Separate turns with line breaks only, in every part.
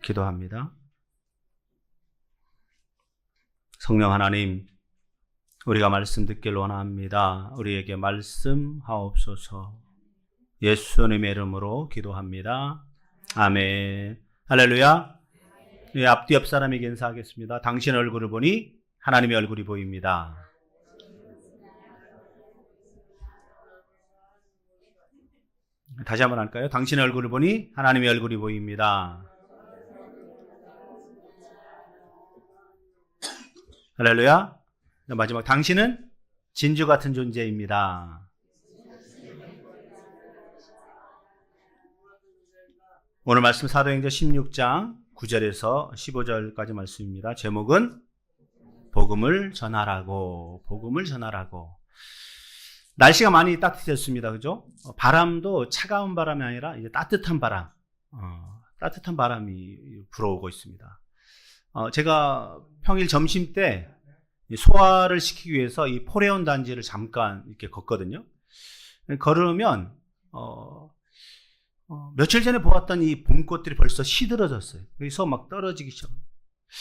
기도합니다. 성령 하나님, 우리가 말씀 듣길 원합니다. 우리에게 말씀하옵소서. 예수님의 이름으로 기도합니다. 아멘. 할렐루야. 네, 앞뒤 옆 사람에게 인사하겠습니다. 당신 얼굴을 보니 하나님의 얼굴이 보입니다. 다시 한번 할까요? 당신의 얼굴을 보니 하나님의 얼굴이 보입니다. 할렐루야. 마지막, 당신은 진주 같은 존재입니다. 오늘 말씀 사도행전 16장 9절에서 15절까지 말씀입니다. 제목은 복음을 전하라고. 복음을 전하라고. 날씨가 많이 따뜻해졌습니다. 그죠? 바람도 차가운 바람이 아니라 이제 따뜻한 바람, 따뜻한 바람이 불어오고 있습니다. 제가 평일 점심 때 소화를 시키기 위해서 이 포레온 단지를 잠깐 이렇게 걷거든요. 걸으면 며칠 전에 보았던 이 봄꽃들이 벌써 시들어졌어요. 그래서 막 떨어지기 시작합니다.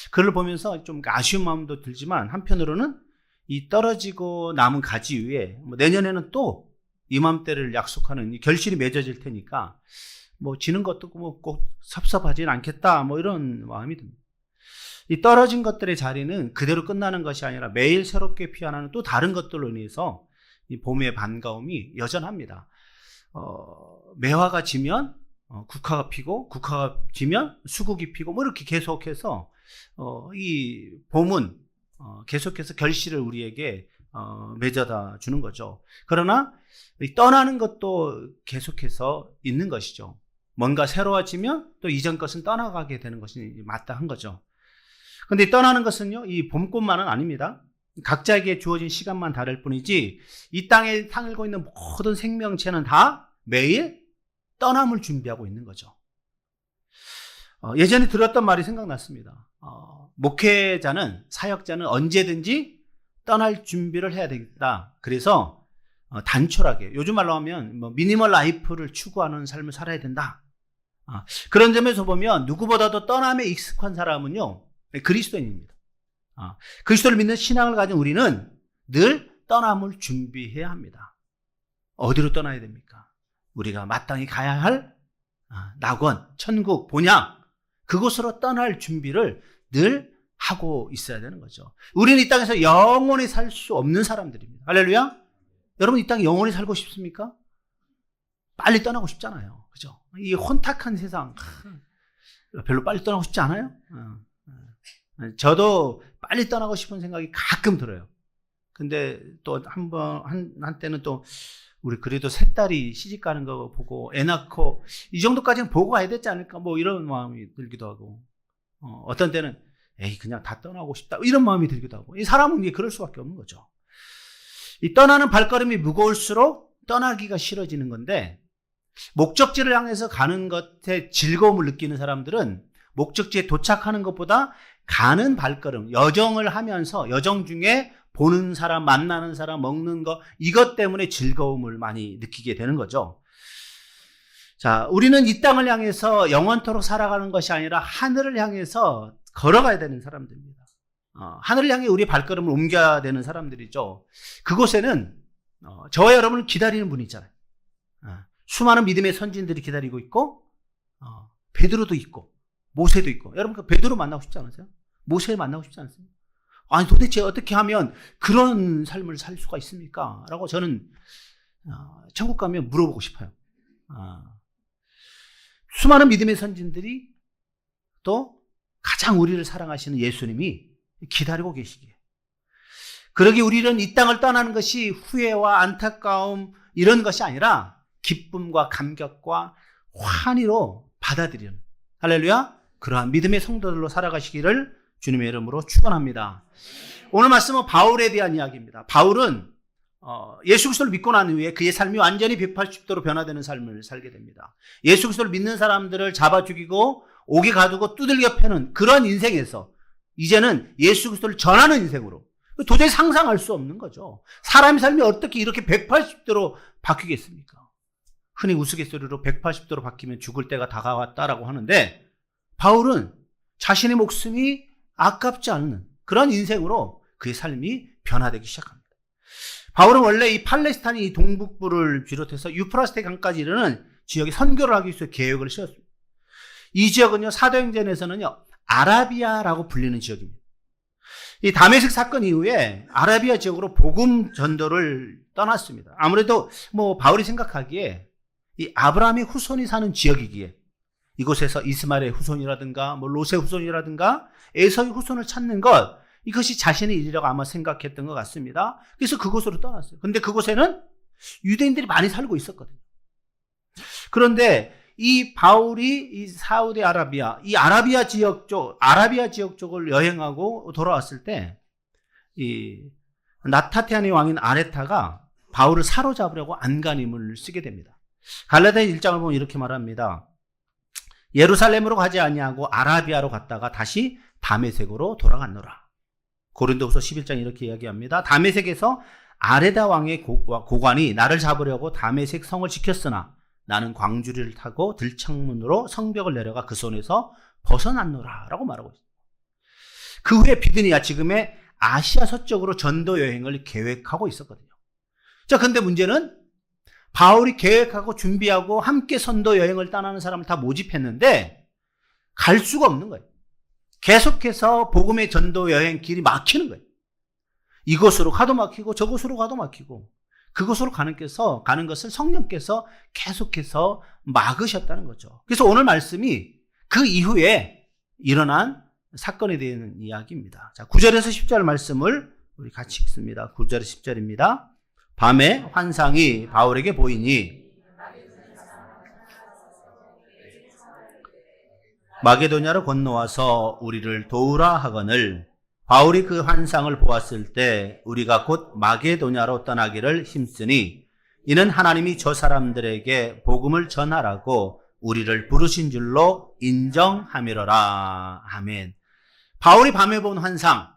그걸 보면서 좀 아쉬운 마음도 들지만, 한편으로는 이 떨어지고 남은 가지 위에 내년에는 또 이맘때를 약속하는 이 결실이 맺어질 테니까 지는 것도 꼭 섭섭하진 않겠다, 이런 마음이 듭니다. 이 떨어진 것들의 자리는 그대로 끝나는 것이 아니라 매일 새롭게 피어나는 또 다른 것들로 인해서 이 봄의 반가움이 여전합니다. 매화가 지면 국화가 피고, 국화가 지면 수국이 피고, 이렇게 계속해서 이 봄은 계속해서 결실을 우리에게 맺어다 주는 거죠. 그러나 떠나는 것도 계속해서 있는 것이죠. 뭔가 새로워지면 또 이전 것은 떠나가게 되는 것이 마땅한 거죠. 그런데 떠나는 것은요, 이 봄꽃만은 아닙니다. 각자에게 주어진 시간만 다를 뿐이지, 이 땅에 살고 있는 모든 생명체는 다 매일 떠남을 준비하고 있는 거죠. 예전에 들었던 말이 생각났습니다. 목회자는, 사역자는 언제든지 떠날 준비를 해야 되겠다. 그래서 단촐하게, 요즘 말로 하면 미니멀 라이프를 추구하는 삶을 살아야 된다. 그런 점에서 보면 누구보다도 떠남에 익숙한 사람은요, 그리스도인입니다. 그리스도를 믿는 신앙을 가진 우리는 늘 떠남을 준비해야 합니다. 어디로 떠나야 됩니까? 우리가 마땅히 가야 할 낙원, 천국, 본향, 그곳으로 떠날 준비를 늘 하고 있어야 되는 거죠. 우리는 이 땅에서 영원히 살 수 없는 사람들입니다. 할렐루야. 여러분, 이 땅에 영원히 살고 싶습니까? 빨리 떠나고 싶잖아요. 그죠? 이 혼탁한 세상, 별로 빨리 떠나고 싶지 않아요? 저도 빨리 떠나고 싶은 생각이 가끔 들어요. 근데 또 한때는 또 우리 그래도 새 딸이 시집 가는 거 보고 애 낳고 이 정도까지는 보고 가야 되지 않을까, 이런 마음이 들기도 하고, 어떤 때는 에이 그냥 다 떠나고 싶다, 이런 마음이 들기도 하고. 이 사람은 이게 그럴 수밖에 없는 거죠. 이 떠나는 발걸음이 무거울수록 떠나기가 싫어지는 건데, 목적지를 향해서 가는 것에 즐거움을 느끼는 사람들은 목적지에 도착하는 것보다 가는 발걸음, 여정을 하면서, 여정 중에 보는 사람, 만나는 사람, 먹는 거, 이것 때문에 즐거움을 많이 느끼게 되는 거죠. 자, 우리는 이 땅을 향해서 영원토록 살아가는 것이 아니라 하늘을 향해서 걸어가야 되는 사람들입니다. 하늘을 향해 우리 발걸음을 옮겨야 되는 사람들이죠. 그곳에는 저와 여러분을 기다리는 분이 있잖아요. 수많은 믿음의 선진들이 기다리고 있고, 베드로도 있고, 모세도 있고. 여러분, 그 베드로 만나고 싶지 않으세요? 모세 만나고 싶지 않으세요? 아니, 도대체 어떻게 하면 그런 삶을 살 수가 있습니까? 라고 저는 천국 가면 물어보고 싶어요. 수많은 믿음의 선진들이, 또 가장 우리를 사랑하시는 예수님이 기다리고 계시기에, 그러기 우리는 이 땅을 떠나는 것이 후회와 안타까움, 이런 것이 아니라 기쁨과 감격과 환희로 받아들이는, 할렐루야, 그러한 믿음의 성도들로 살아가시기를 주님의 이름으로 축원합니다. 오늘 말씀은 바울에 대한 이야기입니다. 바울은 예수 그리스도를 믿고 난 후에 그의 삶이 완전히 180도로 변화되는 삶을 살게 됩니다. 예수 그리스도를 믿는 사람들을 잡아 죽이고 옥에 가두고 두들겨 패는 그런 인생에서 이제는 예수 그리스도를 전하는 인생으로, 도저히 상상할 수 없는 거죠. 사람의 삶이 어떻게 이렇게 180도로 바뀌겠습니까? 흔히 우스갯소리로 180도로 바뀌면 죽을 때가 다가왔다라고 하는데, 바울은 자신의 목숨이 아깝지 않은 그런 인생으로 그의 삶이 변화되기 시작합니다. 바울은 원래 이 팔레스타인 동북부를 비롯해서 유프라테 강까지 이르는 지역에 선교를 하기 위해서 계획을 세웠습니다. 이 지역은요, 사도행전에서는요, 아라비아라고 불리는 지역입니다. 이 다메섹 사건 이후에 아라비아 지역으로 복음 전도를 떠났습니다. 아무래도 바울이 생각하기에 이 아브라함의 후손이 사는 지역이기에 이곳에서 이스마엘의 후손이라든가 롯의 후손이라든가 에서의 후손을 찾는 것, 이것이 자신의 일이라고 아마 생각했던 것 같습니다. 그래서 그곳으로 떠났어요. 근데 그곳에는 유대인들이 많이 살고 있었거든요. 그런데 이 바울이 이 사우디 아라비아, 이 아라비아 지역 쪽을 여행하고 돌아왔을 때, 이 나타테안의 왕인 아레타가 바울을 사로잡으려고 안간힘을 쓰게 됩니다. 갈라디아 1장을 보면 이렇게 말합니다. 예루살렘으로 가지 아니하고 아라비아로 갔다가 다시 다메섹으로 돌아갔노라. 고린도후서 11장 이렇게 이야기합니다. 다메섹에서 아레다 왕의 고관이 나를 잡으려고 다메섹 성을 지켰으나 나는 광주리를 타고 들창문으로 성벽을 내려가 그 손에서 벗어났노라 라고 말하고 있습니다. 그 후에 비드니아, 지금의 아시아 서쪽으로 전도 여행을 계획하고 있었거든요. 자, 근데 문제는 바울이 계획하고 준비하고 함께 선도 여행을 떠나는 사람을 다 모집했는데 갈 수가 없는 거예요. 계속해서 복음의 전도 여행 길이 막히는 거예요. 이곳으로 가도 막히고 저곳으로 가도 막히고, 그곳으로 가는 것을 성령께서 계속해서 막으셨다는 거죠. 그래서 오늘 말씀이 그 이후에 일어난 사건에 대한 이야기입니다. 자, 9절에서 10절 말씀을 우리 같이 읽습니다. 9절에서 10절입니다. 밤에 환상이 바울에게 보이니 마게도냐로 건너와서 우리를 도우라 하거늘, 바울이 그 환상을 보았을 때 우리가 곧 마게도냐로 떠나기를 힘쓰니 이는 하나님이 저 사람들에게 복음을 전하라고 우리를 부르신 줄로 인정함이로라. 아멘. 바울이 밤에 본 환상,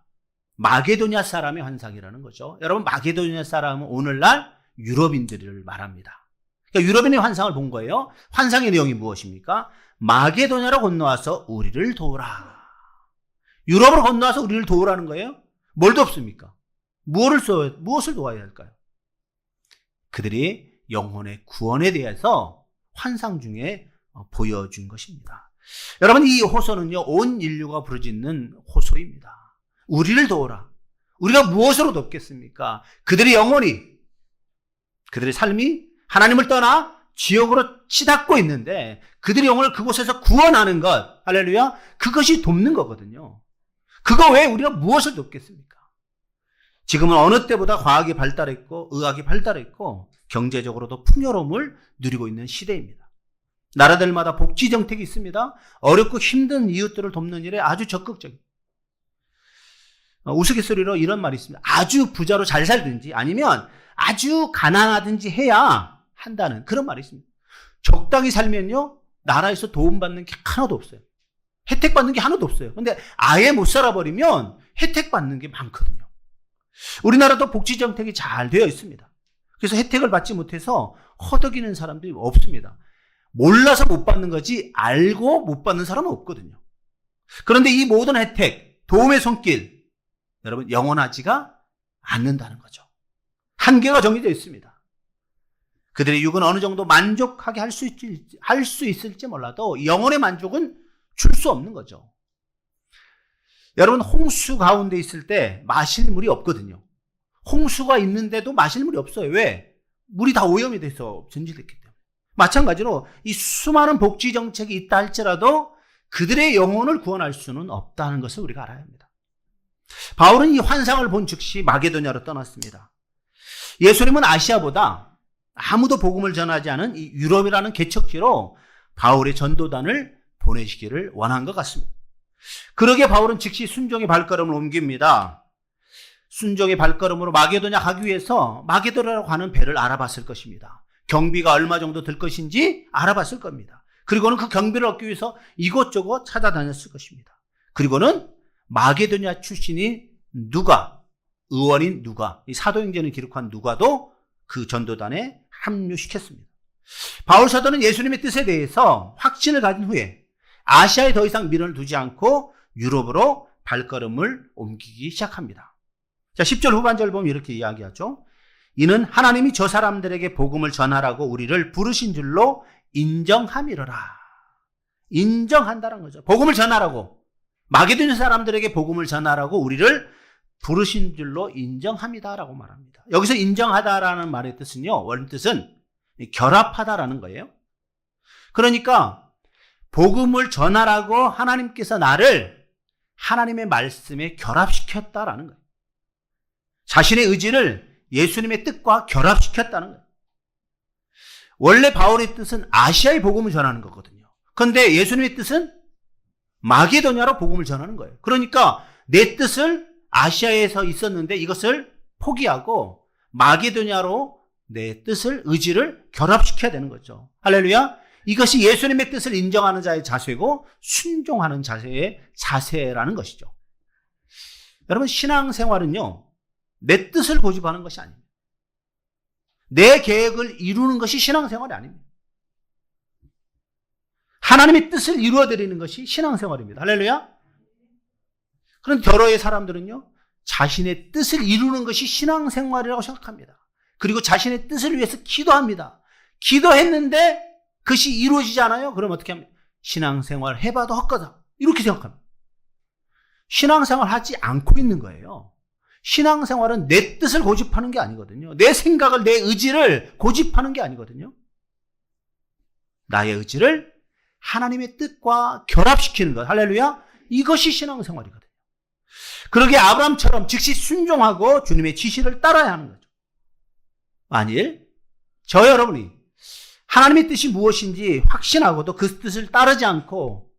마게도냐 사람의 환상이라는 거죠. 여러분, 마게도냐 사람은 오늘날 유럽인들을 말합니다. 그러니까 유럽인의 환상을 본 거예요. 환상의 내용이 무엇입니까? 마게도냐로 건너와서 우리를 도우라. 유럽으로 건너와서 우리를 도우라는 거예요. 뭘 돕습니까? 무엇을 도와야 할까요? 그들이 영혼의 구원에 대해서 환상 중에 보여준 것입니다. 여러분, 이 호소는요, 온 인류가 부르짖는 호소입니다. 우리를 도우라. 우리가 무엇으로 돕겠습니까? 그들의 영혼이, 그들의 삶이 하나님을 떠나 지옥으로 치닫고 있는데 그들의 영혼을 그곳에서 구원하는 것, 할렐루야, 그것이 돕는 거거든요. 그거 외에 우리가 무엇을 돕겠습니까? 지금은 어느 때보다 과학이 발달했고 의학이 발달했고 경제적으로도 풍요로움을 누리고 있는 시대입니다. 나라들마다 복지 정책이 있습니다. 어렵고 힘든 이웃들을 돕는 일에 아주 적극적인, 우스갯소리로 이런 말이 있습니다. 아주 부자로 잘 살든지 아니면 아주 가난하든지 해야 한다는 그런 말이 있습니다. 적당히 살면요, 나라에서 도움받는 게 하나도 없어요. 혜택 받는 게 하나도 없어요. 근데 아예 못 살아버리면 혜택 받는 게 많거든요. 우리나라도 복지 정책이 잘 되어 있습니다. 그래서 혜택을 받지 못해서 허덕이는 사람들이 없습니다. 몰라서 못 받는 거지 알고 못 받는 사람은 없거든요. 그런데 이 모든 혜택, 도움의 손길, 여러분, 영원하지가 않는다는 거죠. 한계가 정해져 있습니다. 그들의 육은 어느 정도 만족하게 할 수 있을지 몰라도 영혼의 만족은 줄 수 없는 거죠. 여러분, 홍수 가운데 있을 때 마실 물이 없거든요. 홍수가 있는데도 마실 물이 없어요. 왜? 물이 다 오염이 돼서 전지됐기 때문에. 마찬가지로 이 수많은 복지 정책이 있다 할지라도 그들의 영혼을 구원할 수는 없다는 것을 우리가 알아야 합니다. 바울은 이 환상을 본 즉시 마게도냐로 떠났습니다. 예수님은 아시아보다 아무도 복음을 전하지 않은 이 유럽이라는 개척지로 바울의 전도단을 보내시기를 원한 것 같습니다. 그러게 바울은 즉시 순종의 발걸음을 옮깁니다. 순종의 발걸음으로 마게도냐 가기 위해서 마게도냐로 가는 배를 알아봤을 것입니다. 경비가 얼마 정도 들 것인지 알아봤을 겁니다. 그리고는 그 경비를 얻기 위해서 이곳저곳 찾아다녔을 것입니다. 그리고는 마게도냐 출신인 누가, 의원인 누가, 이 사도행전을 기록한 누가도 그 전도단에 합류시켰습니다. 바울 사도는 예수님의 뜻에 대해서 확신을 가진 후에 아시아에 더 이상 미련을 두지 않고 유럽으로 발걸음을 옮기기 시작합니다. 자, 10절 후반절 보면 이렇게 이야기하죠. 이는 하나님이 저 사람들에게 복음을 전하라고 우리를 부르신 줄로 인정함이로라. 인정한다는 거죠. 복음을 전하라고. 마게도냐 사람들에게 복음을 전하라고 우리를 부르신 줄로 인정합니다라고 말합니다. 여기서 인정하다라는 말의 뜻은요, 원래 뜻은 결합하다라는 거예요. 그러니까 복음을 전하라고 하나님께서 나를 하나님의 말씀에 결합시켰다라는 거예요. 자신의 의지를 예수님의 뜻과 결합시켰다는 거예요. 원래 바울의 뜻은 아시아의 복음을 전하는 거거든요. 그런데 예수님의 뜻은 마게도냐로 복음을 전하는 거예요. 그러니까 내 뜻을 아시아에서 있었는데 이것을 포기하고 마게도냐로 내 뜻을, 의지를 결합시켜야 되는 거죠. 할렐루야. 이것이 예수님의 뜻을 인정하는 자의 자세고 순종하는 자세의 자세라는 것이죠. 여러분, 신앙생활은요, 내 뜻을 고집하는 것이 아닙니다. 내 계획을 이루는 것이 신앙생활이 아닙니다. 하나님의 뜻을 이루어드리는 것이 신앙생활입니다. 할렐루야. 그런 결혼의 사람들은요, 자신의 뜻을 이루는 것이 신앙생활이라고 생각합니다. 그리고 자신의 뜻을 위해서 기도합니다. 기도했는데 그것이 이루어지지 않아요? 그럼 어떻게 합니까? 신앙생활 해봐도 헛거다. 이렇게 생각합니다. 신앙생활 하지 않고 있는 거예요. 신앙생활은 내 뜻을 고집하는 게 아니거든요. 내 생각을, 내 의지를 고집하는 게 아니거든요. 나의 의지를 하나님의 뜻과 결합시키는 것. 할렐루야. 이것이 신앙생활이거든요. 그러기에 아브라함처럼 즉시 순종하고 주님의 지시를 따라야 하는 거죠. 만일 저 여러분이 하나님의 뜻이 무엇인지 확신하고도 그 뜻을 따르지 않고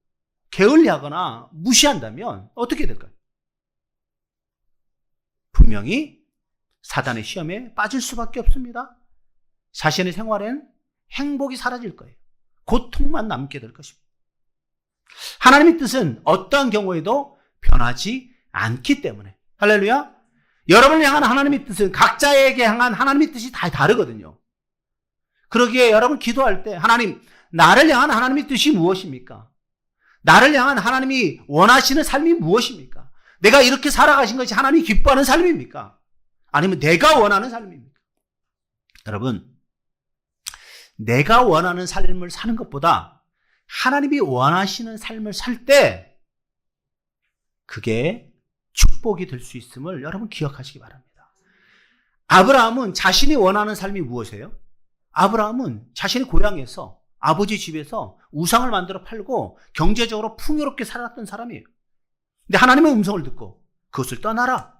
게을리하거나 무시한다면 어떻게 될까요? 분명히 사단의 시험에 빠질 수밖에 없습니다. 자신의 생활엔 행복이 사라질 거예요. 고통만 남게 될 것입니다. 하나님의 뜻은 어떠한 경우에도 변하지 않기 때문에. 할렐루야. 여러분을 향한 하나님의 뜻은 각자에게 향한 하나님의 뜻이 다 다르거든요. 그러기에 여러분 기도할 때 하나님, 나를 향한 하나님의 뜻이 무엇입니까? 나를 향한 하나님이 원하시는 삶이 무엇입니까? 내가 이렇게 살아가신 것이 하나님이 기뻐하는 삶입니까? 아니면 내가 원하는 삶입니까? 여러분, 내가 원하는 삶을 사는 것보다 하나님이 원하시는 삶을 살 때 그게 축복이 될 수 있음을 여러분 기억하시기 바랍니다. 아브라함은 자신이 원하는 삶이 무엇이에요? 아브라함은 자신의 고향에서, 아버지 집에서 우상을 만들어 팔고 경제적으로 풍요롭게 살았던 사람이에요. 근데 하나님의 음성을 듣고 그것을 떠나라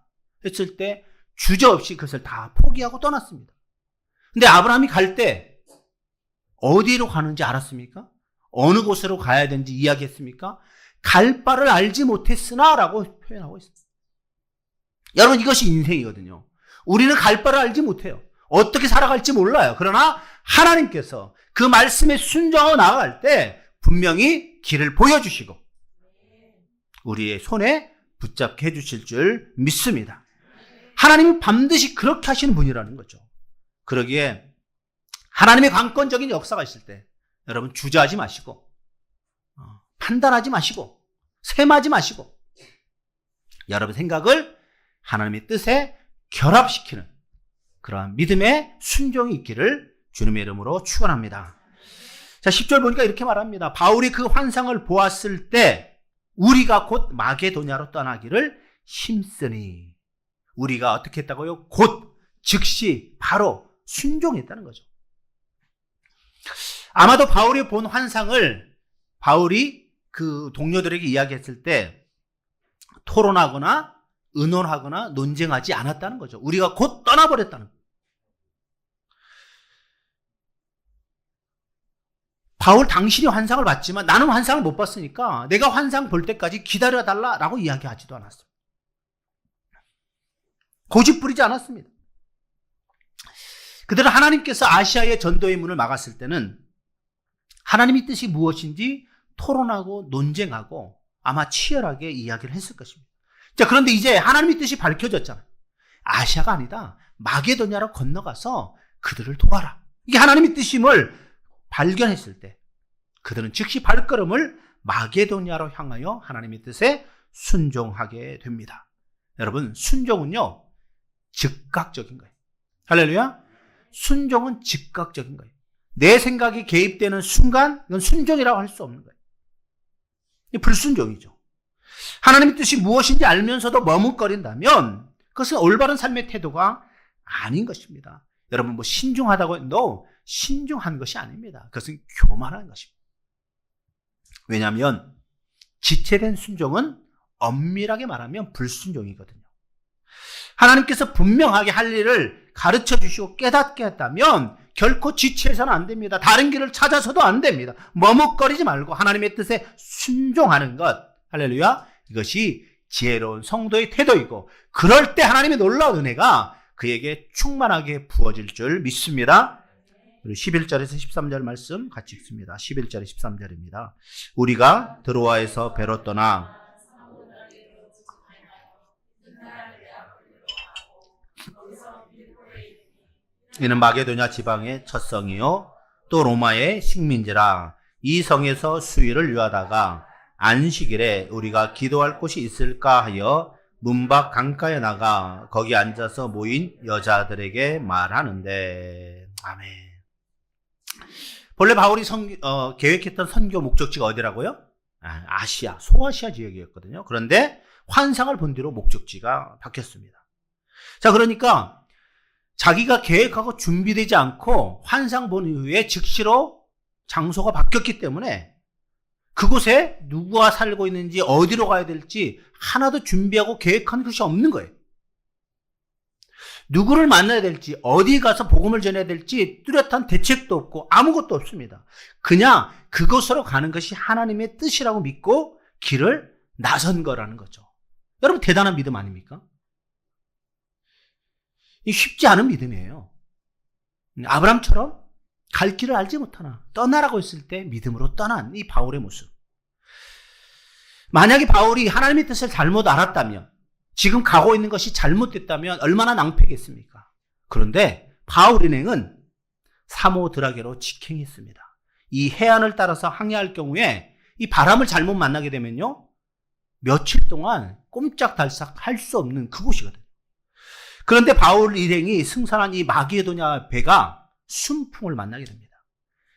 했을 때 주저없이 그것을 다 포기하고 떠났습니다. 근데 아브라함이 갈 때 어디로 가는지 알았습니까? 어느 곳으로 가야 되는지 이야기했습니까? 갈 바를 알지 못했으나 라고 표현하고 있습니다. 여러분, 이것이 인생이거든요. 우리는 갈 바를 알지 못해요. 어떻게 살아갈지 몰라요. 그러나 하나님께서 그 말씀에 순종하고 나아갈 때 분명히 길을 보여주시고 우리의 손에 붙잡게 해주실 줄 믿습니다. 하나님은 반드시 그렇게 하시는 분이라는 거죠. 그러기에 하나님의 관건적인 역사가 있을 때 여러분 주저하지 마시고 판단하지 마시고 셈하지 마시고 여러분 생각을 하나님의 뜻에 결합시키는 그러한 믿음의 순종이 있기를 주님의 이름으로 축원합니다. 자, 10절 보니까 이렇게 말합니다. 바울이 그 환상을 보았을 때 우리가 곧 마게도냐로 떠나기를 힘쓰니. 우리가 어떻게 했다고요? 곧, 즉시, 바로 순종했다는 거죠. 아마도 바울이 본 환상을 바울이 그 동료들에게 이야기했을 때 토론하거나 의논하거나 논쟁하지 않았다는 거죠. 우리가 곧 떠나버렸다는 거죠. 바울 당신이 환상을 봤지만 나는 환상을 못 봤으니까 내가 환상 볼 때까지 기다려달라라고 이야기하지도 않았습니다. 고집 부리지 않았습니다. 그들은 하나님께서 아시아의 전도의 문을 막았을 때는 하나님의 뜻이 무엇인지 토론하고 논쟁하고 아마 치열하게 이야기를 했을 것입니다. 자, 그런데 이제 하나님의 뜻이 밝혀졌잖아요. 아시아가 아니다. 마게도냐로 건너가서 그들을 도와라. 이게 하나님의 뜻임을 발견했을 때 그들은 즉시 발걸음을 마게도냐로 향하여 하나님의 뜻에 순종하게 됩니다. 여러분, 순종은요, 즉각적인 거예요. 할렐루야. 순종은 즉각적인 거예요. 내 생각이 개입되는 순간 이건 순종이라고 할 수 없는 거예요. 불순종이죠. 하나님의 뜻이 무엇인지 알면서도 머뭇거린다면 그것은 올바른 삶의 태도가 아닌 것입니다. 여러분, 뭐 신중하다고 해도 신중한 것이 아닙니다. 그것은 교만한 것입니다. 왜냐하면 지체된 순종은 엄밀하게 말하면 불순종이거든요. 하나님께서 분명하게 할 일을 가르쳐 주시고 깨닫게 했다면 결코 지체해서는 안 됩니다. 다른 길을 찾아서도 안 됩니다. 머뭇거리지 말고 하나님의 뜻에 순종하는 것, 할렐루야, 이것이 지혜로운 성도의 태도이고, 그럴 때 하나님의 놀라운 은혜가 그에게 충만하게 부어질 줄 믿습니다. 그리고 11절에서 13절 말씀 같이 읽습니다. 11절에 13절입니다. 우리가 드로아에서 배로 떠나 이는 마게도냐 지방의 첫 성이요 또 로마의 식민지라. 이 성에서 수일을 유하다가 안식일에 우리가 기도할 곳이 있을까 하여 문 밖 강가에 나가 거기 앉아서 모인 여자들에게 말하는데. 아멘. 본래 바울이 계획했던 선교 목적지가 어디라고요? 아시아, 소아시아 지역이었거든요. 그런데 환상을 본 뒤로 목적지가 바뀌었습니다. 자, 그러니까 자기가 계획하고 준비되지 않고 환상 본 이후에 즉시로 장소가 바뀌었기 때문에 그곳에 누구와 살고 있는지 어디로 가야 될지 하나도 준비하고 계획한 것이 없는 거예요. 누구를 만나야 될지 어디 가서 복음을 전해야 될지 뚜렷한 대책도 없고 아무것도 없습니다. 그냥 그곳으로 가는 것이 하나님의 뜻이라고 믿고 길을 나선 거라는 거죠. 여러분, 대단한 믿음 아닙니까? 쉽지 않은 믿음이에요. 아브람처럼 갈 길을 알지 못하나 떠나라고 했을 때 믿음으로 떠난 이 바울의 모습. 만약에 바울이 하나님의 뜻을 잘못 알았다면, 지금 가고 있는 것이 잘못됐다면 얼마나 낭패겠습니까? 그런데 바울 일행은 사모드라게로 직행했습니다. 이 해안을 따라서 항해할 경우에 이 바람을 잘못 만나게 되면요, 며칠 동안 꼼짝달싹 할 수 없는 그곳이거든요. 그런데 바울 일행이 승선한 이 마게도냐 배가 순풍을 만나게 됩니다.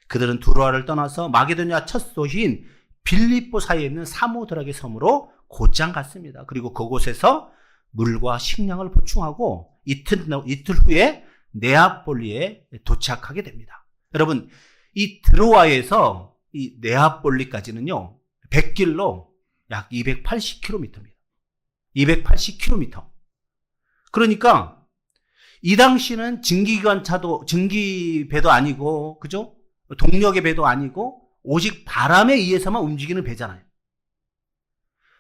그들은 두로아를 떠나서 마게도냐 첫 도시인 빌립보 사이에 있는 사모드라게 섬으로 곧장 갔습니다. 그리고 그곳에서 물과 식량을 보충하고 이틀 후에 네아폴리에 도착하게 됩니다. 여러분, 이 드로아에서 이 네아폴리까지는요, 100길로 약 280km입니다. 280km. 그러니까 이 당시는 증기배도 아니고, 그죠? 동력의 배도 아니고 오직 바람에 의해서만 움직이는 배잖아요.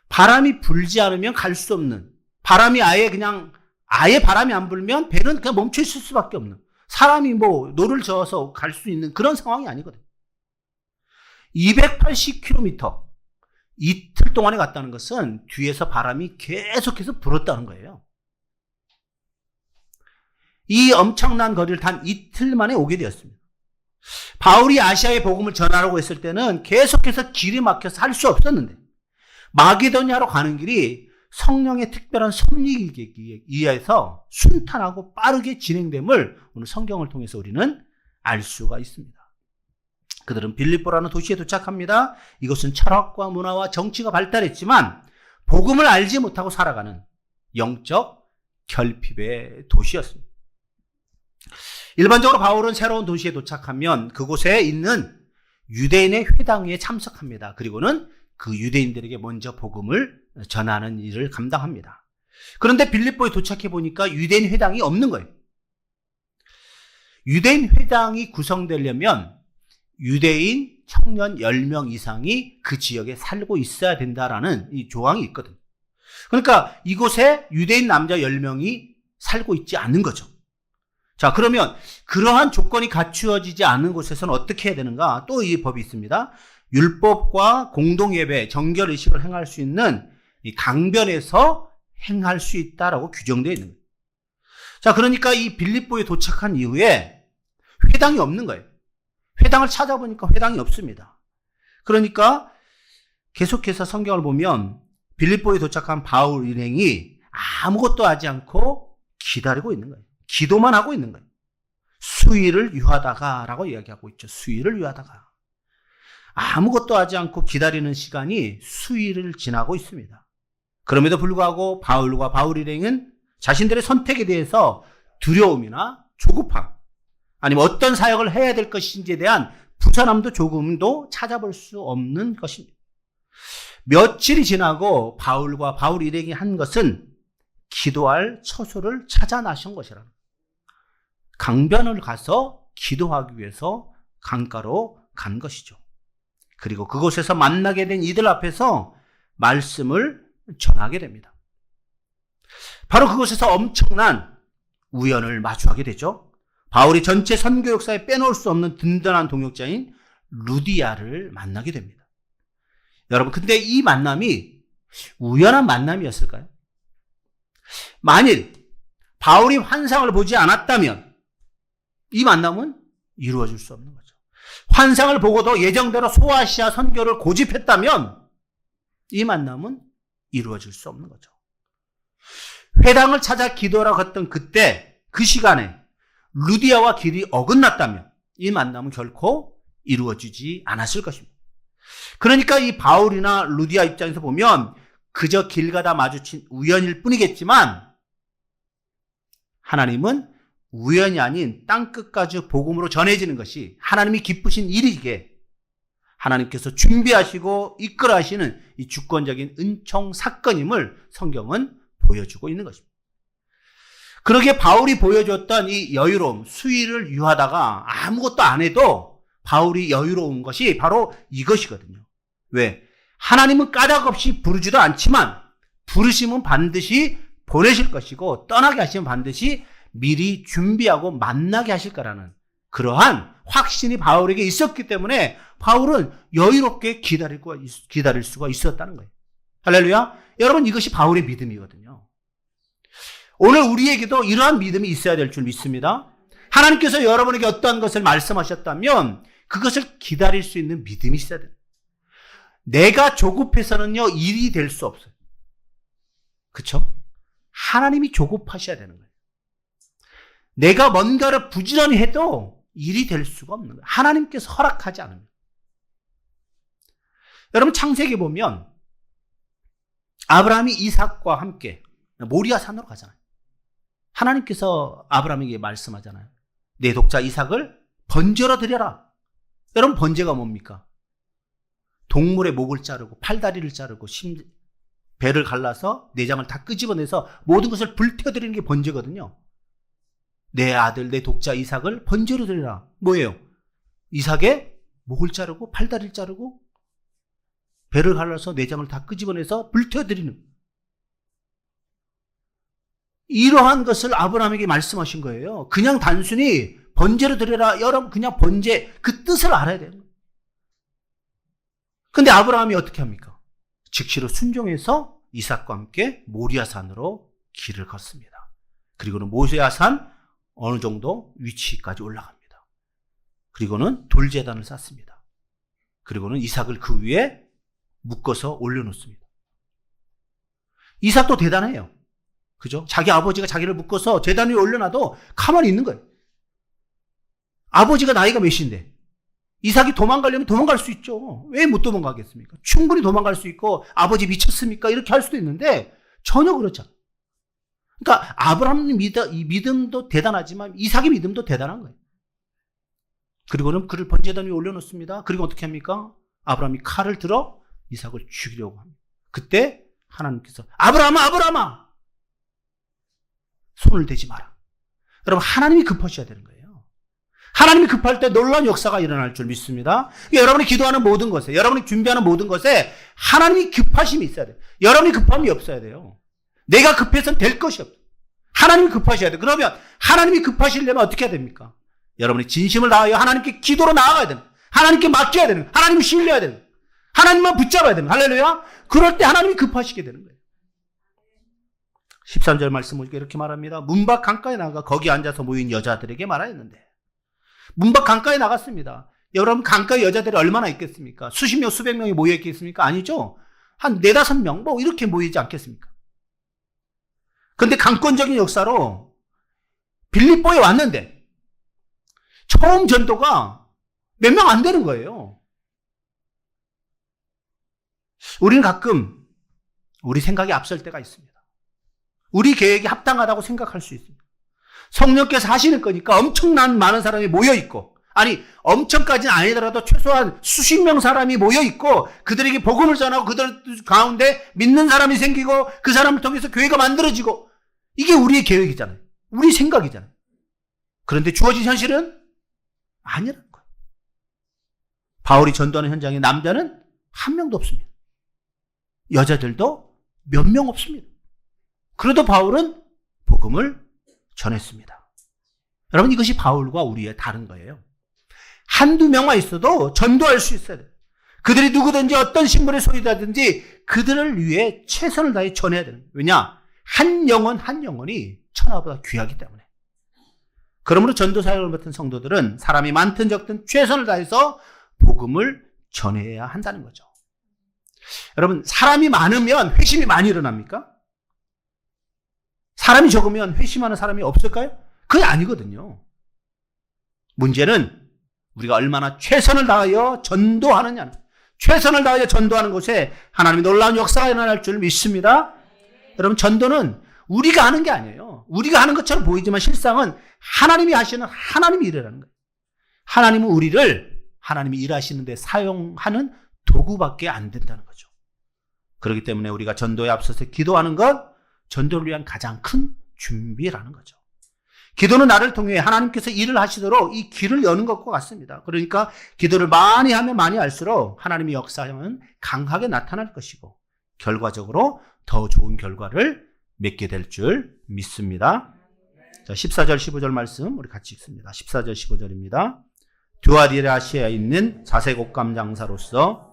바람이 불지 않으면 갈 수 없는, 바람이 아예 바람이 안 불면 배는 그냥 멈춰 있을 수밖에 없는, 사람이 뭐 노를 저어서 갈 수 있는 그런 상황이 아니거든요. 280km 이틀 동안에 갔다는 것은 뒤에서 바람이 계속해서 불었다는 거예요. 이 엄청난 거리를 단 이틀 만에 오게 되었습니다. 바울이 아시아의 복음을 전하라고 했을 때는 계속해서 길이 막혀서 할 수 없었는데, 마게도냐로 가는 길이 성령의 특별한 섭리에 의해서 순탄하고 빠르게 진행됨을 오늘 성경을 통해서 우리는 알 수가 있습니다. 그들은 빌립보라는 도시에 도착합니다. 이것은 철학과 문화와 정치가 발달했지만 복음을 알지 못하고 살아가는 영적 결핍의 도시였습니다. 일반적으로 바울은 새로운 도시에 도착하면 그곳에 있는 유대인의 회당에 참석합니다. 그리고는 그 유대인들에게 먼저 복음을 전하는 일을 감당합니다. 그런데 빌립보에 도착해 보니까 유대인 회당이 없는 거예요. 유대인 회당이 구성되려면 유대인 청년 10명 이상이 그 지역에 살고 있어야 된다라는 이 조항이 있거든요. 그러니까 이곳에 유대인 남자 10명이 살고 있지 않는 거죠. 자, 그러면 그러한 조건이 갖추어지지 않은 곳에서는 어떻게 해야 되는가? 또 이 법이 있습니다. 율법과 공동예배, 정결의식을 행할 수 있는 이 강변에서 행할 수 있다라고 규정되어 있는 거예요. 자, 그러니까 이 빌립보에 도착한 이후에 회당이 없는 거예요. 회당을 찾아보니까 회당이 없습니다. 그러니까 계속해서 성경을 보면 빌립보에 도착한 바울 일행이 아무것도 하지 않고 기다리고 있는 거예요. 기도만 하고 있는 거예요. 수위를 유하다가 라고 이야기하고 있죠. 수위를 유하다가. 아무것도 하지 않고 기다리는 시간이 수위를 지나고 있습니다. 그럼에도 불구하고 바울과 바울 일행은 자신들의 선택에 대해서 두려움이나 조급함, 아니면 어떤 사역을 해야 될 것인지에 대한 불안함도 조금도 찾아볼 수 없는 것입니다. 며칠이 지나고 바울과 바울 일행이 한 것은 기도할 처소를 찾아 나신 것이라는 거예요. 강변을 가서 기도하기 위해서 강가로 간 것이죠. 그리고 그곳에서 만나게 된 이들 앞에서 말씀을 전하게 됩니다. 바로 그곳에서 엄청난 우연을 마주하게 되죠. 바울이 전체 선교 역사에 빼놓을 수 없는 든든한 동역자인 루디아를 만나게 됩니다. 여러분, 근데 이 만남이 우연한 만남이었을까요? 만일 바울이 환상을 보지 않았다면 이 만남은 이루어질 수 없는 거죠. 환상을 보고도 예정대로 소아시아 선교를 고집했다면 이 만남은 이루어질 수 없는 거죠. 회당을 찾아 기도하러 갔던 그때, 그 시간에 루디아와 길이 어긋났다면 이 만남은 결코 이루어지지 않았을 것입니다. 그러니까 이 바울이나 루디아 입장에서 보면 그저 길 가다 마주친 우연일 뿐이겠지만 하나님은 우연이 아닌 땅끝까지 복음으로 전해지는 것이 하나님이 기쁘신 일이기에 하나님께서 준비하시고 이끌어 하시는 이 주권적인 은총 사건임을 성경은 보여주고 있는 것입니다. 그러기에 바울이 보여줬던 이 여유로움, 수위를 유하다가 아무것도 안 해도 바울이 여유로운 것이 바로 이것이거든요. 왜? 하나님은 까닭 없이 부르지도 않지만 부르시면 반드시 보내실 것이고 떠나게 하시면 반드시 미리 준비하고 만나게 하실 거라는 그러한 확신이 바울에게 있었기 때문에 바울은 여유롭게 기다릴 수가 있었다는 거예요. 할렐루야. 여러분, 이것이 바울의 믿음이거든요. 오늘 우리에게도 이러한 믿음이 있어야 될 줄 믿습니다. 하나님께서 여러분에게 어떠한 것을 말씀하셨다면 그것을 기다릴 수 있는 믿음이 있어야 돼요. 내가 조급해서는요, 일이 될 수 없어요. 그렇죠? 하나님이 조급하셔야 되는 거예요. 내가 뭔가를 부지런히 해도 일이 될 수가 없는 거예요. 하나님께서 허락하지 않으면. 여러분, 창세기 보면 아브라함이 이삭과 함께 모리아 산으로 가잖아요. 하나님께서 아브라함에게 말씀하잖아요. 내 독자 이삭을 번제로 드려라. 여러분, 번제가 뭡니까? 동물의 목을 자르고 팔다리를 자르고 배를 갈라서 내장을 다 끄집어내서 모든 것을 불태워드리는 게 번제거든요. 내 아들, 내 독자 이삭을 번제로 드리라. 뭐예요? 이삭의 목을 자르고 팔다리를 자르고 배를 갈라서 내장을 다 끄집어내서 불태워드리는, 이러한 것을 아브라함에게 말씀하신 거예요. 그냥 단순히 번제로 드려라. 여러분, 그냥 번제 그 뜻을 알아야 돼요. 근데 아브라함이 어떻게 합니까? 즉시로 순종해서 이삭과 함께 모리아산으로 길을 걷습니다. 그리고는 모리아산 어느 정도 위치까지 올라갑니다. 그리고는 돌제단을 쌓습니다. 그리고는 이삭을 그 위에 묶어서 올려놓습니다. 이삭도 대단해요. 그죠? 자기 아버지가 자기를 묶어서 제단 위에 올려놔도 가만히 있는 거예요. 아버지가 나이가 몇인데 이삭이 도망가려면 도망갈 수 있죠. 왜 못 도망가겠습니까? 충분히 도망갈 수 있고 아버지 미쳤습니까? 이렇게 할 수도 있는데 전혀 그렇지 않아요. 그러니까 아브라함의 믿음도 대단하지만 이삭의 믿음도 대단한 거예요. 그리고는 그를 번제단 위에 올려놓습니다. 그리고 어떻게 합니까? 아브라함이 칼을 들어 이삭을 죽이려고 합니다. 그때 하나님께서 아브라함아, 아브라함아, 손을 대지 마라. 여러분, 하나님이 급하셔야 되는 거예요. 하나님이 급할 때 놀라운 역사가 일어날 줄 믿습니다. 여러분이 기도하는 모든 것에, 여러분이 준비하는 모든 것에 하나님이 급하심이 있어야 돼요. 여러분이 급함이 없어야 돼요. 내가 급해서는 될 것이 없어요. 하나님이 급하셔야 돼요. 그러면 하나님이 급하시려면 어떻게 해야 됩니까? 여러분이 진심을 다하여 하나님께 기도로 나아가야 되는, 하나님께 맡겨야 되는, 하나님을 신뢰해야 되는, 하나님만 붙잡아야 되는, 할렐루야. 그럴 때 하나님이 급하시게 되는 거예요. 13절 말씀 보니까 이렇게 말합니다. 문밖 강가에 나가 거기 앉아서 모인 여자들에게 말하였는데, 문밖 강가에 나갔습니다. 여러분 강가에 여자들이 얼마나 있겠습니까? 수십 명, 수백 명이 모여 있겠습니까? 아니죠. 한 네다섯 명 뭐 이렇게 모이지 않겠습니까? 근데 강권적인 역사로 빌립보에 왔는데 처음 전도가 몇 명 안 되는 거예요. 우리는 가끔 우리 생각이 앞설 때가 있습니다. 우리 계획이 합당하다고 생각할 수 있습니다. 성령께서 하시는 거니까 엄청난 많은 사람이 모여 있고, 아니 엄청까지는 아니더라도 최소한 수십 명 사람이 모여 있고 그들에게 복음을 전하고 그들 가운데 믿는 사람이 생기고 그 사람을 통해서 교회가 만들어지고, 이게 우리의 계획이잖아요. 우리 생각이잖아요. 그런데 주어진 현실은 아니라는 거예요. 바울이 전도하는 현장에 남자는 한 명도 없습니다. 여자들도 몇 명 없습니다. 그래도 바울은 복음을 전했습니다. 여러분, 이것이 바울과 우리의 다른 거예요. 한두 명만 있어도 전도할 수 있어야 돼요. 그들이 누구든지 어떤 신분에 소유되든지 그들을 위해 최선을 다해 전해야 되는 거예요. 왜냐? 한 영혼이 천하보다 귀하기 때문에. 그러므로 전도 사역을 맡은 성도들은 사람이 많든 적든 최선을 다해서 복음을 전해야 한다는 거죠. 여러분, 사람이 많으면 회심이 많이 일어납니까? 사람이 적으면 회심하는 사람이 없을까요? 그게 아니거든요. 문제는 우리가 얼마나 최선을 다하여 전도하느냐. 최선을 다하여 전도하는 곳에 하나님의 놀라운 역사가 일어날 줄 믿습니다. 여러분, 전도는 우리가 하는 게 아니에요. 우리가 하는 것처럼 보이지만 실상은 하나님이 하시는 하나님의 일이라는 거예요. 하나님은 우리를 하나님이 일하시는 데 사용하는 도구밖에 안 된다는 거죠. 그렇기 때문에 우리가 전도에 앞서서 기도하는 건 전도를 위한 가장 큰 준비라는 거죠. 기도는 나를 통해 하나님께서 일을 하시도록 이 길을 여는 것과 같습니다. 그러니까 기도를 많이 하면 많이 할수록 하나님의 역사는 강하게 나타날 것이고 결과적으로 더 좋은 결과를 맺게 될 줄 믿습니다. 자, 14절 15절 말씀 우리 같이 읽습니다. 14절 15절입니다. 두아디라시아에 있는 자색 옷감 장사로서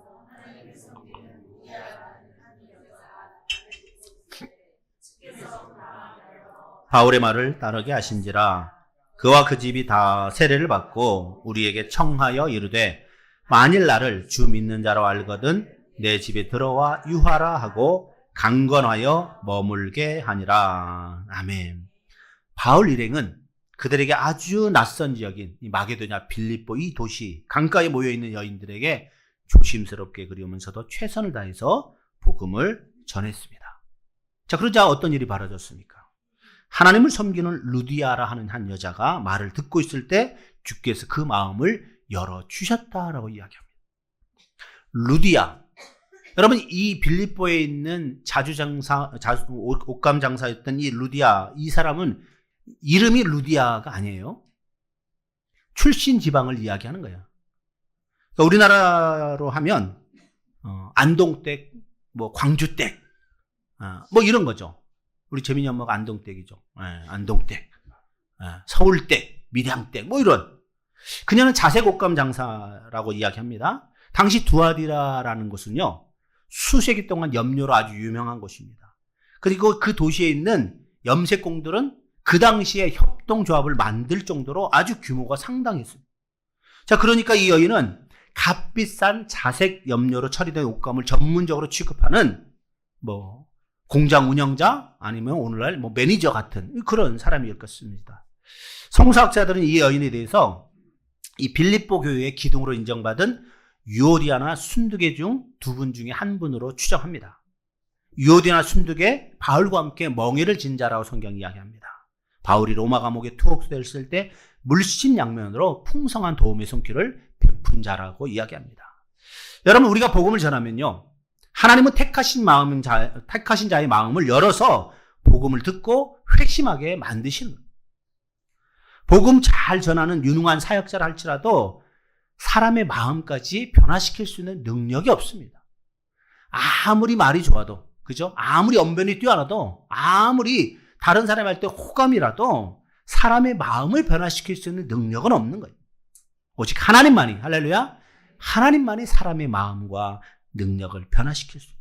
바울의 말을 따르게 하신지라. 그와 그 집이 다 세례를 받고 우리에게 청하여 이르되 만일 나를 주 믿는 자로 알거든 내 집에 들어와 유하라 하고 강건하여 머물게 하니라. 아멘. 바울 일행은 그들에게 아주 낯선 지역인 이 마게도냐, 빌립보 이 도시 강가에 모여있는 여인들에게 조심스럽게 그리우면서도 최선을 다해서 복음을 전했습니다. 자, 그러자 어떤 일이 벌어졌습니까? 하나님을 섬기는 루디아라 하는 한 여자가 말을 듣고 있을 때 주께서 그 마음을 열어주셨다라고 이야기합니다. 루디아. 여러분, 이 빌립보에 있는 옷감 장사였던 이 루디아, 이 사람은 이름이 루디아가 아니에요. 출신 지방을 이야기하는 거예요. 그러니까 우리나라로 하면 안동댁, 뭐 광주댁, 뭐 이런 거죠. 우리 재민이 엄마가 안동댁이죠. 안동댁, 서울댁, 밀양댁, 뭐 이런. 그녀는 자색 옷감 장사라고 이야기합니다. 당시 두아디라라는 곳은요, 수세기 동안 염료로 아주 유명한 곳입니다. 그리고 그 도시에 있는 염색공들은 그 당시에 협동조합을 만들 정도로 아주 규모가 상당했습니다. 자, 그러니까 이 여인은 값비싼 자색 염료로 처리된 옷감을 전문적으로 취급하는 뭐 공장 운영자 아니면 오늘날 뭐 매니저 같은 그런 사람이었겠습니다. 성서학자들은 이 여인에 대해서 이 빌립보 교회의 기둥으로 인정받은 유오디아나 순두계 중 두 분 중에 한 분으로 추정합니다. 유오디아나 순두계, 바울과 함께 멍에를 진 자라고 성경이 이야기합니다. 바울이 로마 감옥에 투옥됐을 때 물심양면으로 풍성한 도움의 손길을 베푼 자라고 이야기합니다. 여러분, 우리가 복음을 전하면요, 하나님은 택하신 자의 마음을 열어서 복음을 듣고 회심하게 만드시는 거예요. 복음 잘 전하는 유능한 사역자라 할지라도 사람의 마음까지 변화시킬 수 있는 능력이 없습니다. 아무리 말이 좋아도, 그죠? 아무리 언변이 뛰어나도, 아무리 다른 사람이 할 때 호감이라도 사람의 마음을 변화시킬 수 있는 능력은 없는 거예요. 오직 하나님만이, 할렐루야, 하나님만이 사람의 마음과 능력을 변화시킬 수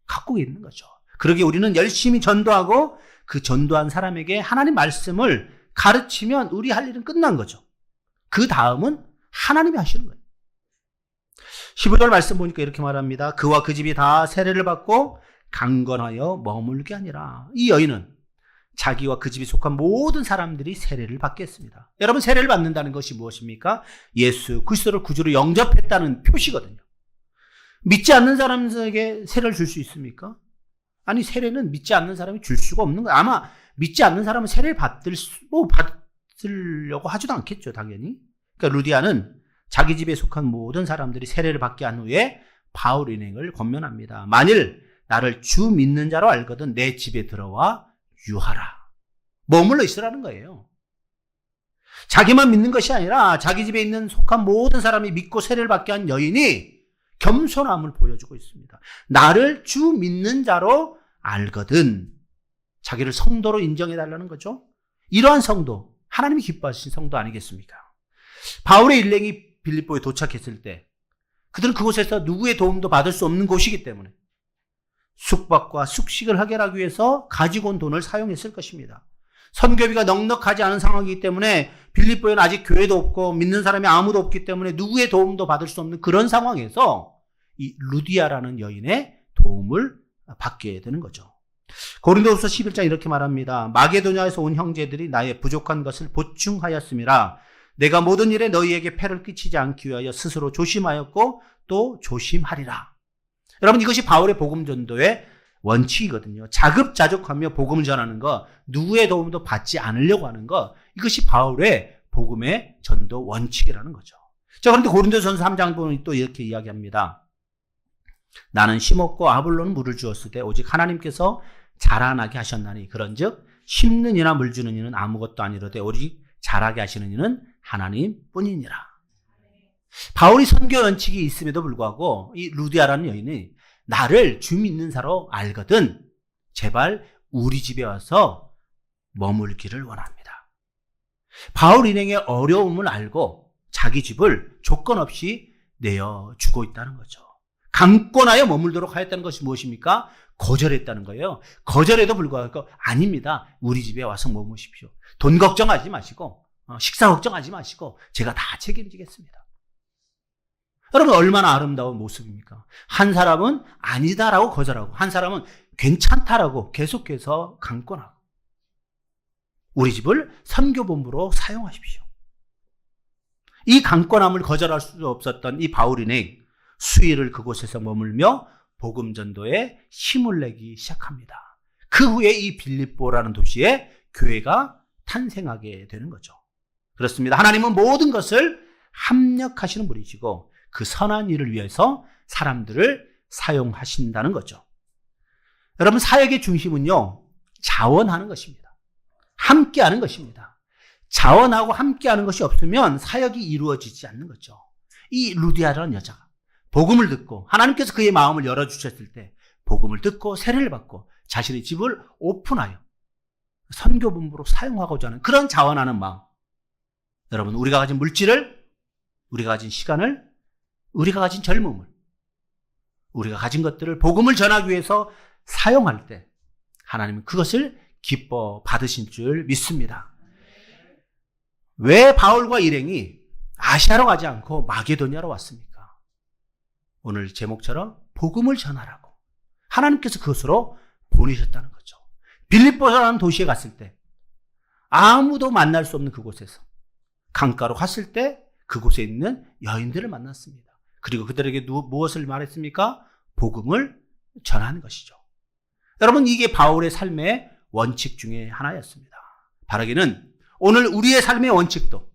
갖고 있는 거죠. 그러기에 우리는 열심히 전도하고 그 전도한 사람에게 하나님 말씀을 가르치면 우리 할 일은 끝난 거죠. 그 다음은 하나님이 하시는 거예요. 15절 말씀 보니까 이렇게 말합니다. 그와 그 집이 다 세례를 받고 강건하여 머물게 하니라. 이 여인은 자기와 그 집이 속한 모든 사람들이 세례를 받겠습니다. 여러분, 세례를 받는다는 것이 무엇입니까? 예수 그리스도를 구주로 영접했다는 표시거든요. 믿지 않는 사람에게 세례를 줄 수 있습니까? 아니, 세례는 믿지 않는 사람이 줄 수가 없는 거예요. 아마 믿지 않는 사람은 세례를 받으려고 하지도 않겠죠, 당연히. 그러니까 루디아는 자기 집에 속한 모든 사람들이 세례를 받게 한 후에 바울 일행을 권면합니다. 만일 나를 주 믿는 자로 알거든 내 집에 들어와 유하라. 머물러 있으라는 거예요. 자기만 믿는 것이 아니라 자기 집에 있는 속한 모든 사람이 믿고 세례를 받게 한 여인이 겸손함을 보여주고 있습니다. 나를 주 믿는 자로 알거든. 자기를 성도로 인정해달라는 거죠. 이러한 성도, 하나님이 기뻐하신 성도 아니겠습니까? 바울의 일행이 빌립보에 도착했을 때 그들은 그곳에서 누구의 도움도 받을 수 없는 곳이기 때문에 숙박과 숙식을 해결하기 위해서 가지고 온 돈을 사용했을 것입니다. 선교비가 넉넉하지 않은 상황이기 때문에 빌립보에는 아직 교회도 없고 믿는 사람이 아무도 없기 때문에 누구의 도움도 받을 수 없는 그런 상황에서 이 루디아라는 여인의 도움을 받게 되는 거죠. 고린도후서 11장 이렇게 말합니다. 마게도냐에서 온 형제들이 나의 부족한 것을 보충하였음이라. 내가 모든 일에 너희에게 폐를 끼치지 않기 위하여 스스로 조심하였고 또 조심하리라. 여러분, 이것이 바울의 복음 전도의 원칙이거든요. 자급자족하며 복음을 전하는 것, 누구의 도움도 받지 않으려고 하는 것, 이것이 바울의 복음의 전도 원칙이라는 거죠. 자, 그런데 고린도전서 3장 보면 또 이렇게 이야기합니다. 나는 심었고 아볼로는 물을 주었으되 오직 하나님께서 자라나게 하셨나니 그런즉 심는 이나 물 주는 이는 아무것도 아니로되 오직 자라게 하시는 이는 하나님뿐이니라. 바울이 선교 원칙이 있음에도 불구하고 이 루디아라는 여인이 나를 주 믿는 사로 알거든 제발 우리 집에 와서 머물기를 원합니다. 바울 일행의 어려움을 알고 자기 집을 조건 없이 내어주고 있다는 거죠. 강권하여 머물도록 하였다는 것이 무엇입니까? 거절했다는 거예요. 거절에도 불구하고 아닙니다. 우리 집에 와서 머무십시오. 돈 걱정하지 마시고 식사 걱정하지 마시고 제가 다 책임지겠습니다. 여러분, 얼마나 아름다운 모습입니까? 한 사람은 아니다라고 거절하고 한 사람은 괜찮다라고 계속해서 강권하고 우리 집을 선교본부로 사용하십시오. 이 강권함을 거절할 수 없었던 이 바울인의 수일을 그곳에서 머물며 복음 전도에 힘을 내기 시작합니다. 그 후에 이 빌립보라는 도시에 교회가 탄생하게 되는 거죠. 그렇습니다. 하나님은 모든 것을 합력하시는 분이시고 그 선한 일을 위해서 사람들을 사용하신다는 거죠. 여러분, 사역의 중심은요, 자원하는 것입니다. 함께하는 것입니다. 자원하고 함께하는 것이 없으면 사역이 이루어지지 않는 거죠. 이 루디아라는 여자가 복음을 듣고 하나님께서 그의 마음을 열어주셨을 때 복음을 듣고 세례를 받고 자신의 집을 오픈하여 선교본부로 사용하고자 하는 그런 자원하는 마음. 여러분, 우리가 가진 물질을, 우리가 가진 시간을, 우리가 가진 젊음을, 우리가 가진 것들을 복음을 전하기 위해서 사용할 때 하나님은 그것을 기뻐 받으신 줄 믿습니다. 왜 바울과 일행이 아시아로 가지 않고 마게도냐로 왔습니까? 오늘 제목처럼 복음을 전하라고 하나님께서 그것으로 보내셨다는 거죠. 빌립보라는 도시에 갔을 때 아무도 만날 수 없는 그곳에서 강가로 갔을 때 그곳에 있는 여인들을 만났습니다. 그리고 그들에게 무엇을 말했습니까? 복음을 전하는 것이죠. 여러분, 이게 바울의 삶의 원칙 중에 하나였습니다. 바라기는 오늘 우리의 삶의 원칙도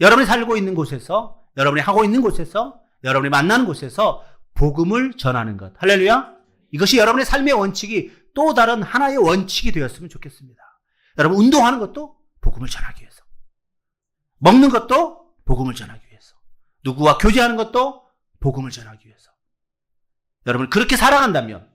여러분이 살고 있는 곳에서, 여러분이 하고 있는 곳에서, 여러분이 만나는 곳에서 복음을 전하는 것. 할렐루야. 이것이 여러분의 삶의 원칙이 또 다른 하나의 원칙이 되었으면 좋겠습니다. 여러분, 운동하는 것도 복음을 전하기 위해서, 먹는 것도 복음을 전하기 위해서, 누구와 교제하는 것도 복음을 전하기 위해서. 여러분, 그렇게 살아간다면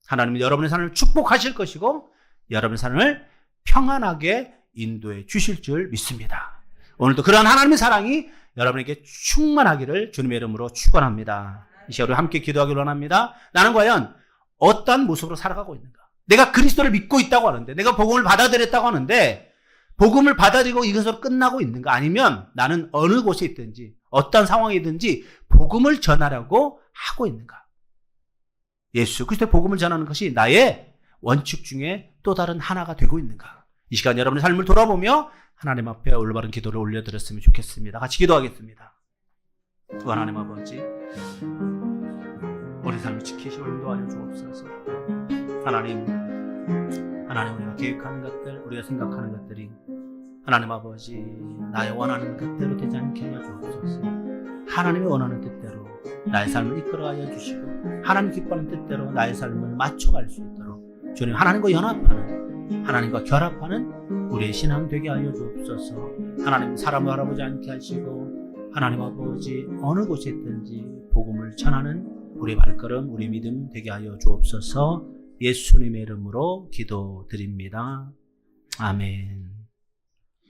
하나님은 여러분의 삶을 축복하실 것이고 여러분의 삶을 평안하게 인도해 주실 줄 믿습니다. 오늘도 그러한 하나님의 사랑이 여러분에게 충만하기를 주님의 이름으로 축원합니다. 이 시간 우리 함께 기도하기를 원합니다. 나는 과연 어떤 모습으로 살아가고 있는가? 내가 그리스도를 믿고 있다고 하는데, 내가 복음을 받아들였다고 하는데 복음을 받아들이고 이것으로 끝나고 있는가? 아니면 나는 어느 곳에 있든지 어떤 상황이든지 복음을 전하려고 하고 있는가? 예수 그리스도의 복음을 전하는 것이 나의 원칙 중에 또 다른 하나가 되고 있는가? 이 시간 여러분의 삶을 돌아보며 하나님 앞에 올바른 기도를 올려드렸으면 좋겠습니다. 같이 기도하겠습니다. 주 하나님 아버지, 우리 삶을 지키시고 인도하여 주옵소서. 하나님 우리가 계획하는 것들, 우리가 생각하는 것들이 하나님 아버지 나의 원하는 뜻대로 되지 않게 하여 주옵소서. 하나님의 원하는 뜻대로 나의 삶을 이끌어가여 주시고 하나님 기뻐하는 뜻대로 나의 삶을 맞춰갈 수 있도록 주님 하나님과 연합하는, 하나님과 결합하는 우리의 신앙 되게 하여 주옵소서. 하나님 사람을 알아보지 않게 하시고 하나님 아버지 어느 곳에 있든지 복음을 전하는 우리 발걸음, 우리 믿음 되게 하여 주옵소서. 예수님의 이름으로 기도드립니다. 아멘.